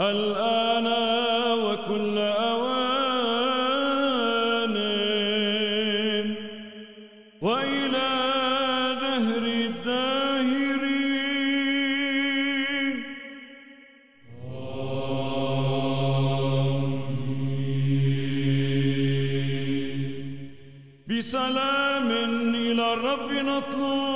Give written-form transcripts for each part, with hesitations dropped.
الآن وكل أوان وإلى دهر الداهرين بسلام إلى الرب نطلب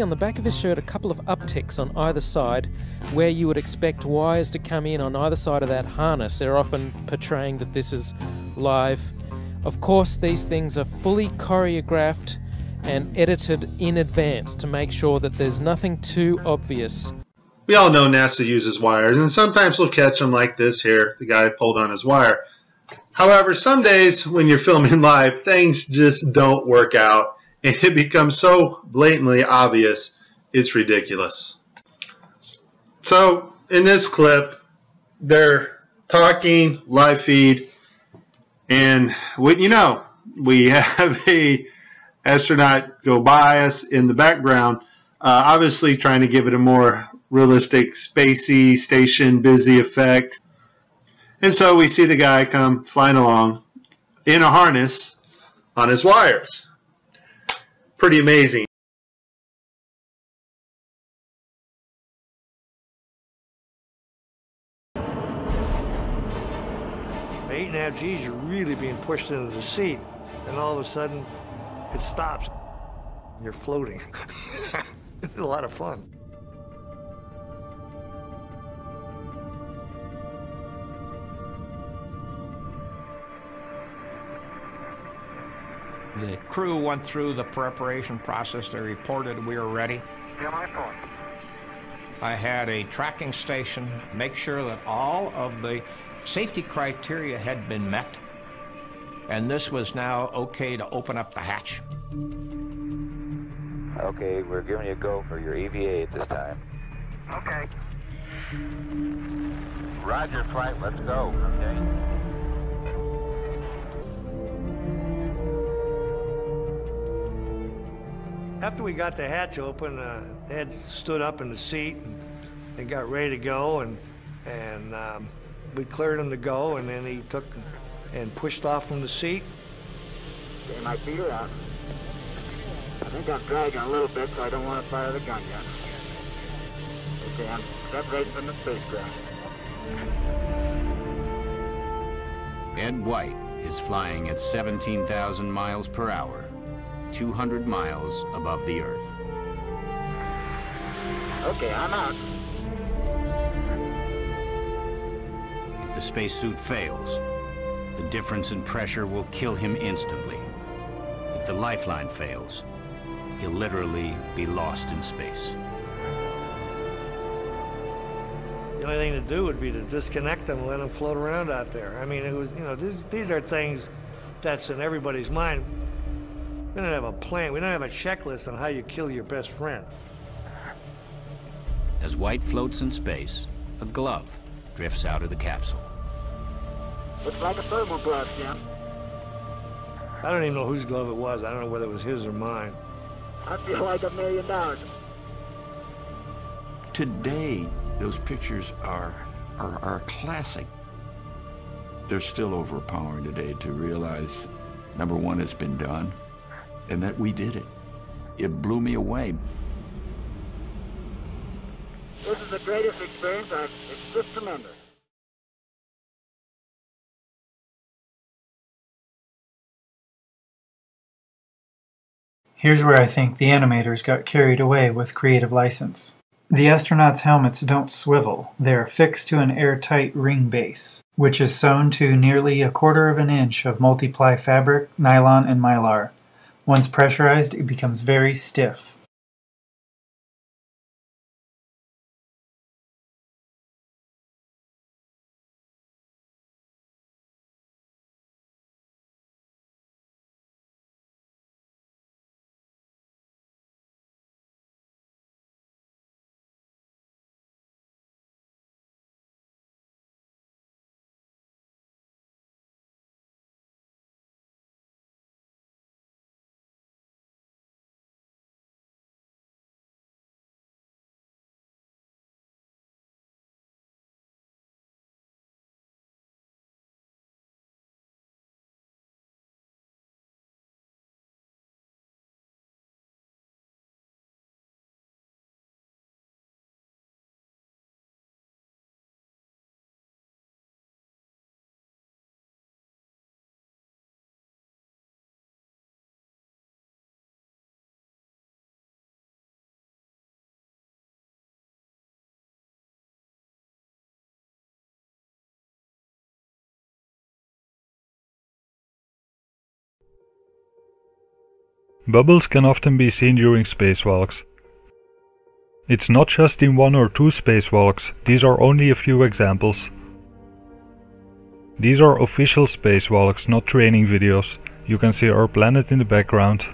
On the back of his shirt a couple of upticks on either side where you would expect wires to come in on either side of that harness. They're often portraying that this is live. Of course, these things are fully choreographed and edited in advance to make sure that there's nothing too obvious. We all know NASA uses wires, and sometimes we'll catch them like this here. The guy pulled on his wire. However, some days when you're filming live, things just don't work out. And it becomes so blatantly obvious, it's ridiculous. So, in this clip, they're talking, live feed, and we have a astronaut go by us in the background, obviously trying to give it a more realistic, spacey, station, busy effect. And so we see the guy come flying along in a harness on his wires. Pretty amazing. The 8.5 G's are really being pushed into the seat, and all of a sudden it stops. You're floating. It's a lot of fun. The crew went through the preparation process. They reported we were ready. Yeah, my phone. I had a tracking station make sure that all of the safety criteria had been met, and this was now okay to open up the hatch. Okay, we're giving you a go for your EVA at this time. Okay. Roger, flight, let's go. Okay. After we got the hatch open, Ed stood up in the seat and got ready to go, and we cleared him to go, and then he took and pushed off from the seat. Okay, my feet are out. I think I'm dragging a little bit, so I don't want to fire the gun yet. Okay, I'm separating from the spacecraft. Ed White is flying at 17,000 miles per hour. 200 miles above the Earth. Okay, I'm out. If the spacesuit fails, the difference in pressure will kill him instantly. If the lifeline fails, he'll literally be lost in space. The only thing to do would be to disconnect them and let them float around out there. I mean, it was, you know, these are things that's in everybody's mind. We don't have a plan. We don't have a checklist on how you kill your best friend. As White floats in space, a glove drifts out of the capsule. Looks like a thermal glove, Jim. I don't even know whose glove it was. I don't know whether it was his or mine. I feel like $1 million. Today, those pictures are a classic. They're still overpowering today to realize, number one, it's been done, and that we did it. It blew me away. This is the greatest experience. It's just tremendous. Here's where I think the animators got carried away with creative license. The astronauts' helmets don't swivel. They're fixed to an airtight ring base, which is sewn to nearly 1/4 of an inch of multiply fabric, nylon, and mylar. Once pressurized, it becomes very stiff. Bubbles can often be seen during spacewalks. It's not just in 1 or 2 spacewalks, these are only a few examples. These are official spacewalks, not training videos. You can see our planet in the background.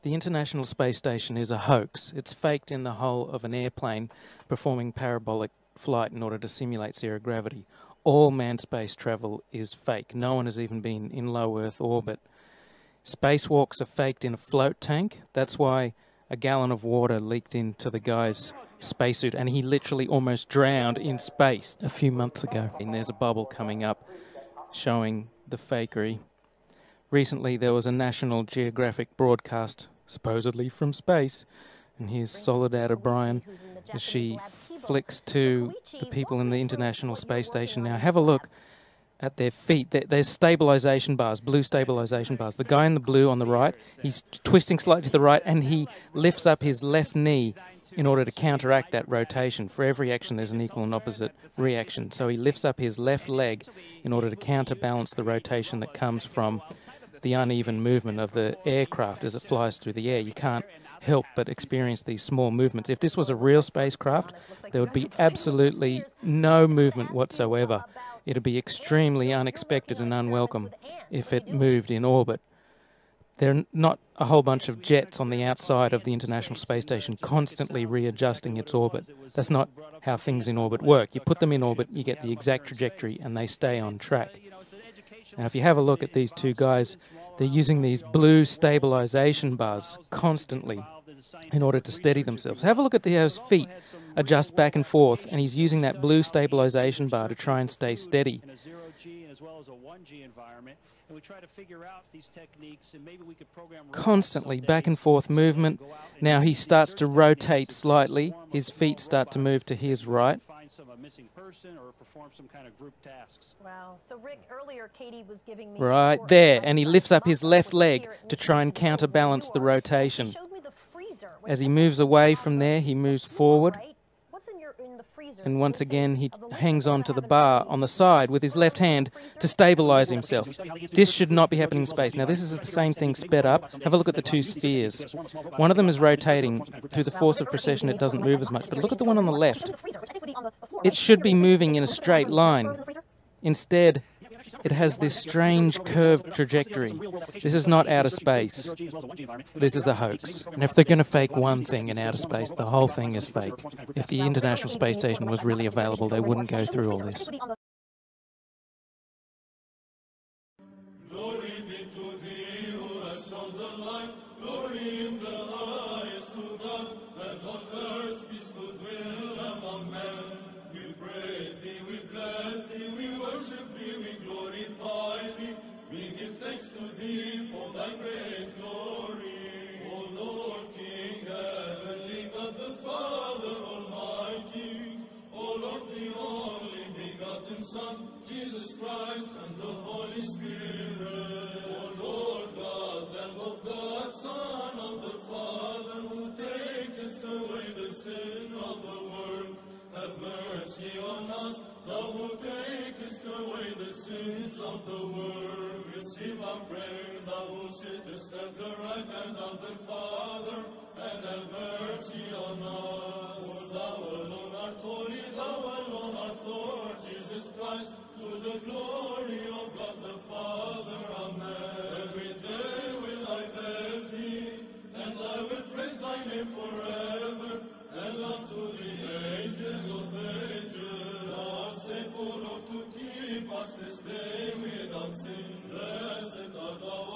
The International Space Station is a hoax. It's faked in the hull of an airplane performing parabolic flight in order to simulate zero gravity. All manned space travel is fake. No one has even been in low Earth orbit. Spacewalks are faked in a float tank. That's why a gallon of water leaked into the guy's spacesuit and he literally almost drowned in space a few months ago. And there's a bubble coming up showing the fakery. Recently there was a National Geographic broadcast, supposedly from space, and here's Soledad O'Brien as she flicks to the people in the International Space Station. Now have a look at their feet. There's stabilization bars, blue stabilization bars. The guy in the blue on the right, he's twisting slightly to the right and he lifts up his left knee in order to counteract that rotation. For every action there's an equal and opposite reaction. So he lifts up his left leg in order to counterbalance the rotation that comes from the uneven movement of the aircraft as it flies through the air. You can't help but experience these small movements. If this was a real spacecraft, there would be absolutely no movement whatsoever. It would be extremely unexpected and unwelcome if it moved in orbit. There are not a whole bunch of jets on the outside of the International Space Station constantly readjusting its orbit. That's not how things in orbit work. You put them in orbit, you get the exact trajectory, and they stay on track. Now, if you have a look at these two guys, they're using these blue stabilization bars constantly in order to steady themselves. Have a look at his feet adjust back and forth, and he's using that blue stabilization bar to try and stay steady. Constantly back and forth movement. Now he starts to rotate slightly. His feet start to move to his right. Wow. So Rick, earlier Katie was giving me right there, and he lifts up his left leg to try and counterbalance the rotation. As he moves away from there, he moves forward. And once again, he hangs on to the bar on the side with his left hand to stabilize himself. This should not be happening in space. Now, this is the same thing sped up. Have a look at the two spheres. One of them is rotating. Through the force of precession, it doesn't move as much. But look at the one on the left. It should be moving in a straight line. Instead, it has this strange curved trajectory. This is not outer space. This is a hoax. And if they're going to fake one thing in outer space, the whole thing is fake. If the International Space Station was really available, they wouldn't go through all this. Glory be to thee who has shown the light. Glory in the highest to God, and on earth peace, goodwill among men. We praise thee, we bless thee, we worship thee, we glorify thee. We give thanks to thee for thy great glory. O Lord, King, heavenly God, the Father Almighty. O Lord, the only begotten Son, Jesus Christ, and the Holy Spirit. O Lord God, Lamb of God, Son of the Father, who takest away the sin of the world, have mercy on us. Thou who takest away the sins of the world, receive our praise. Thou who sittest at the right hand of the Father, and have mercy on us. For thou alone art holy, thou alone art Lord Jesus Christ, to the glory of God the Father. Amen. Every day will I bless thee, and I will praise thy name forever, and unto the ages of ages. Thou faithful, Lord, to keep us this day without sin. Blessed art thou,